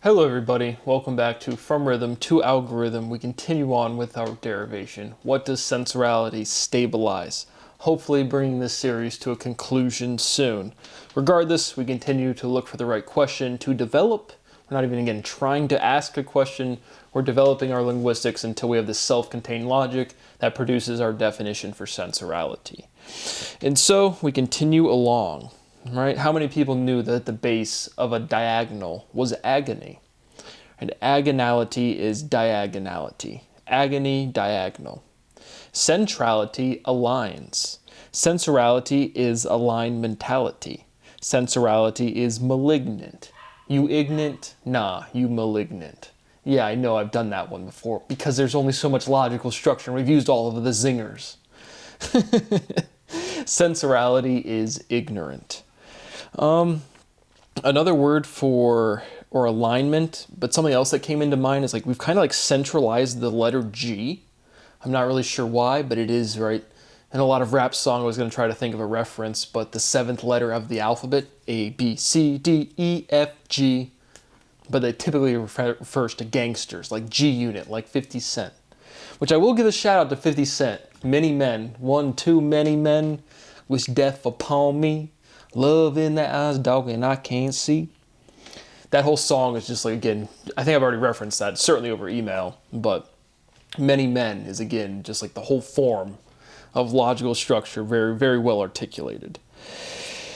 Hello everybody, welcome back to From Rhythm to Algorithm. We continue on with our derivation. What does sensorality stabilize? Hopefully bringing this series to a conclusion soon. Regardless, we continue to look for the right question to develop. We're not even again trying to ask a question. We're developing our linguistics until we have this self-contained logic that produces our definition for sensorality. And so we continue along. Right? How many people knew that the base of a diagonal was agony? And agonality is diagonality. Agony, diagonal. Centrality aligns. Sensorality is alignmentality. Sensorality is malignant. You ignorant? Nah, you malignant. Yeah, I know I've done that one before because there's only so much logical structure and we've used all of the zingers. Sensorality is ignorant. Another word for or alignment, but something else that came into mind is like we've kind of like centralized the letter G. I'm not really sure why, but it is right. In a lot of rap song, I was going to try to think of a reference, but the seventh letter of the alphabet, A, B, C, D, E, F, G, but they typically refers to gangsters, like G Unit, like 50 Cent, which I will give a shout out to 50 Cent. Many men, one, too many men, wish death upon me. Love in the eyes, dog, and I can't see. That whole song is just like, again, I think I've already referenced that, certainly over email, but many men is, again, just like the whole form of logical structure, very, very well articulated.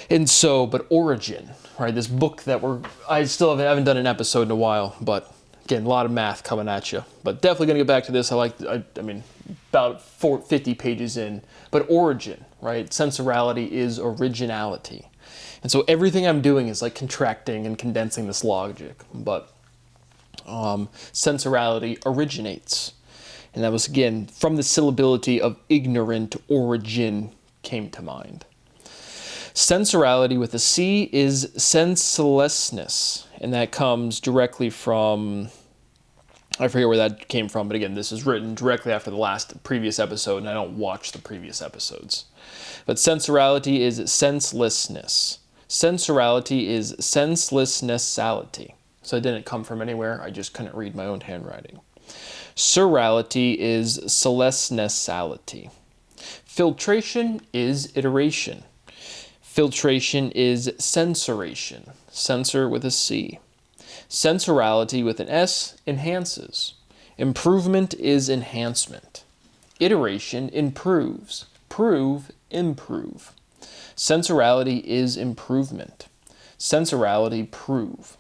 And so, but origin, right, this book that I still haven't done an episode in a while, but again, a lot of math coming at you, but definitely going to get back to this. I mean, about 50 pages in, but origin, right? Sensorality is originality. And so everything I'm doing is like contracting and condensing this logic, but sensorality originates. And that was, again, from the syllability of ignorant, origin came to mind. Sensorality with a C is senselessness, and that comes directly from, I forget where that came from, but again, this is written directly after the previous episode, and I don't watch the previous episodes. But sensorality is senselessness. Sensorality is senselessnessality. So it didn't come from anywhere, I just couldn't read my own handwriting. Surality is celestnessality. Filtration is iteration. Filtration is censoration. Censor with a C. Sensorality with an S enhances. Improvement is enhancement. Iteration improves. Prove, improve. Sensorality is improvement. Sensorality prove.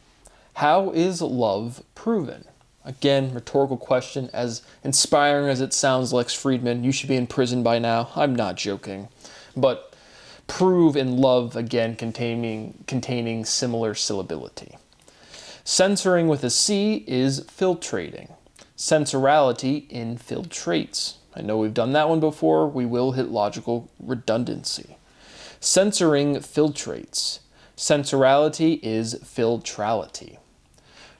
How is love proven? Again, rhetorical question. As inspiring as it sounds, Lex Friedman, you should be in prison by now. I'm not joking. But prove and love, again, containing similar syllability. Censoring with a C is filtrating. Sensorality infiltrates. I know we've done that one before. We will hit logical redundancy. Censoring filtrates. Sensorality is filtrality.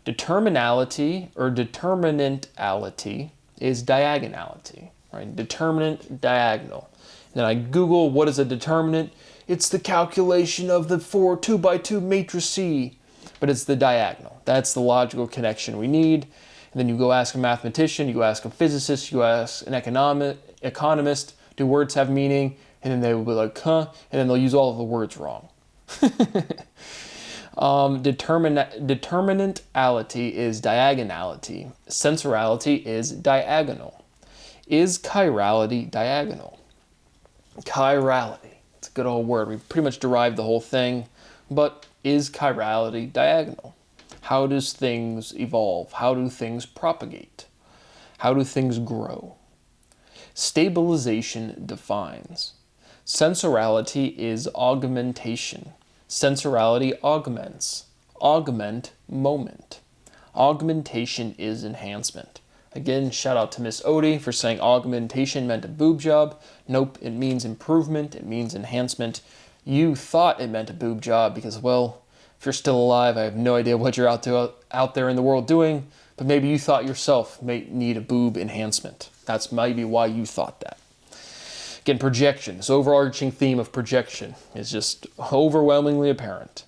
Determinality or determinantality is diagonality, right? Determinant, diagonal. And then I Google what is a determinant. It's the calculation of the 2x2 matrices, but it's the diagonal. That's the logical connection we need. And then you go ask a mathematician, you go ask a physicist, you go ask an economist, do words have meaning? And then they will be like, huh? And then they'll use all of the words wrong. Determinantality is diagonality. Sensorality is diagonal. Is chirality diagonal? Chirality. It's a good old word. We've pretty much derived the whole thing. But is chirality diagonal? How does things evolve? How do things propagate? How do things grow? Stabilization defines. Sensorality is augmentation. Sensorality augments. Augment, moment. Augmentation is enhancement. Again, shout out to Miss Odie for saying augmentation meant a boob job. Nope, it means improvement. It means enhancement. You thought it meant a boob job because, well, if you're still alive, I have no idea what you're out there in the world doing, but maybe you thought yourself may need a boob enhancement. That's maybe why you thought that. Again, projection, this overarching theme of projection is just overwhelmingly apparent.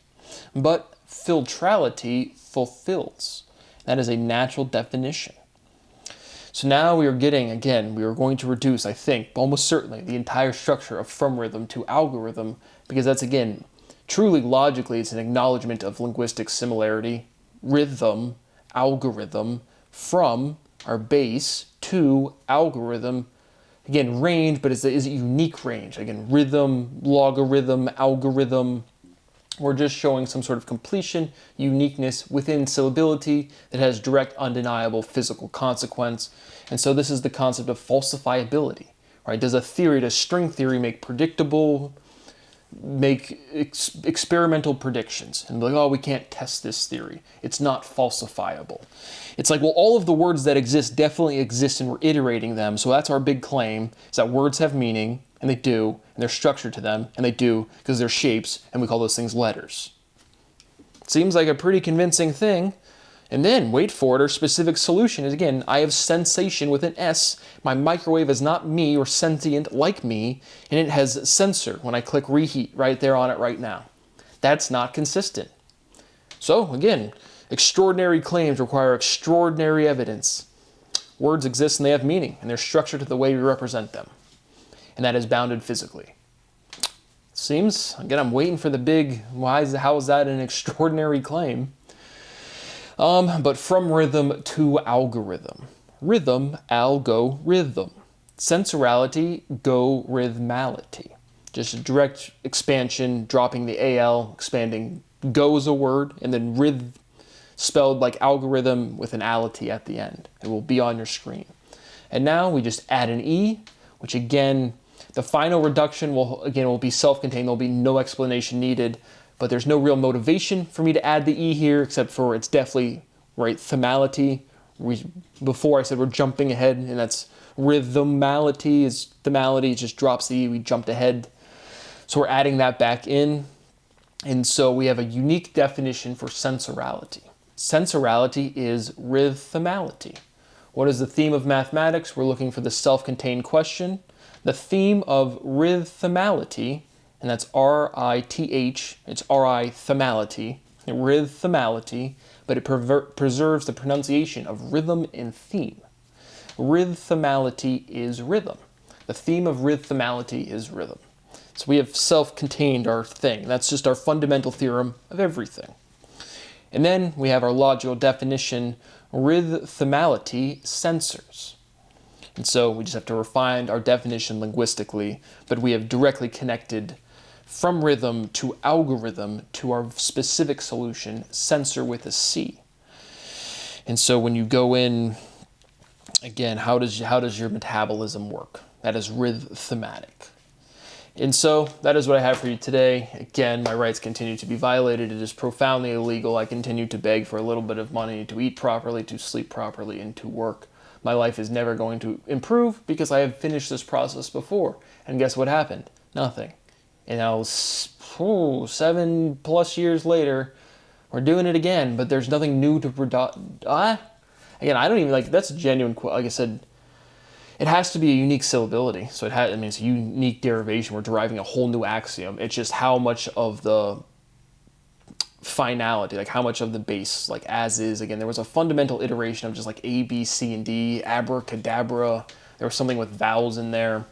But filtrality fulfills. That is a natural definition. So now we are getting, again, we are going to reduce, I think, almost certainly, the entire structure of from rhythm to algorithm, because that's, again, truly logically, it's an acknowledgement of linguistic similarity. Rhythm, algorithm, from our base to algorithm. Again, range, but is a unique range. Again, rhythm, logarithm, algorithm. We're just showing some sort of completion, uniqueness within syllability that has direct, undeniable physical consequence. And so this is the concept of falsifiability, right? Does a theory, does string theory make predictable, make experimental predictions? And like, oh, we can't test this theory. It's not falsifiable. It's like, well, all of the words that exist definitely exist and we're iterating them. So that's our big claim, is that words have meaning, and they do, and there's structure to them, and they do because they're shapes, and we call those things letters. Seems like a pretty convincing thing. And then, wait for it, our specific solution is, again, I have sensation with an S. My microwave is not me or sentient like me, and it has sensor when I click reheat right there on it right now. That's not consistent. So, again, extraordinary claims require extraordinary evidence. Words exist and they have meaning, and they're structured to the way we represent them. And that is bounded physically. Seems, again, I'm waiting for the big, how is that an extraordinary claim? But from rhythm to algorithm. Rhythm, algo, rhythm. Sensorality, go, rhythmality. Just a direct expansion, dropping the AL, expanding go as a word, and then rhythm, spelled like algorithm with an ality at the end. It will be on your screen. And now we just add an E, which again, the final reduction will be self-contained. There'll be no explanation needed, but there's no real motivation for me to add the E here, except for it's definitely, right, themality. Before I said we're jumping ahead, and that's rhythmality is themality, it just drops the E, we jumped ahead. So we're adding that back in. And so we have a unique definition for sensorality. Sensorality is rhythmality. What is the theme of mathematics? We're looking for the self-contained question. The theme of rhythmality, and that's R-I-T-H, it's R-I-themality, rhythmality, but it preserves the pronunciation of rhythm and theme. Rhythmality is rhythm. The theme of rhythmality is rhythm. So we have self-contained our thing. That's just our fundamental theorem of everything. And then we have our logical definition, rhythmality sensors. And so we just have to refine our definition linguistically, but we have directly connected from rhythm to algorithm to our specific solution, sensor with a C. And so when you go in, again, how does your metabolism work? That is rhythmatic. And so that is what I have for you today. Again, my rights continue to be violated. It is profoundly illegal. I continue to beg for a little bit of money to eat properly, to sleep properly, and to work. My life is never going to improve because I have finished this process before. And guess what happened? Nothing. And now, 7+ years later, we're doing it again, but there's nothing new to again, I don't even, like, that's a genuine, like I said, it has to be a unique syllability. So it's a unique derivation. We're deriving a whole new axiom. It's just how much of the finality, like how much of the base, like as is. Again, there was a fundamental iteration of just like A, B, C, and D, abracadabra. There was something with vowels in there.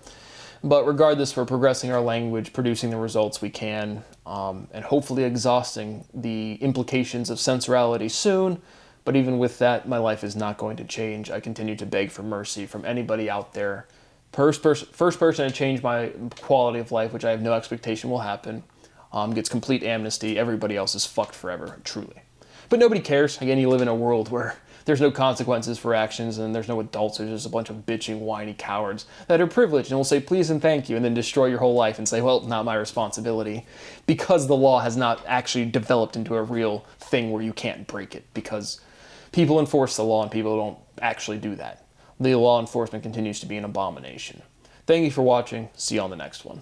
But regardless, we're progressing our language, producing the results we can, and hopefully exhausting the implications of sensorality soon. But even with that, my life is not going to change. I continue to beg for mercy from anybody out there. First person to change my quality of life, which I have no expectation will happen, gets complete amnesty. Everybody else is fucked forever, truly. But nobody cares. Again, you live in a world where there's no consequences for actions and there's no adults. There's just a bunch of bitching, whiny cowards that are privileged and will say please and thank you and then destroy your whole life and say, well, not my responsibility, because the law has not actually developed into a real thing where you can't break it, because people enforce the law and people don't actually do that. The law enforcement continues to be an abomination. Thank you for watching. See you on the next one.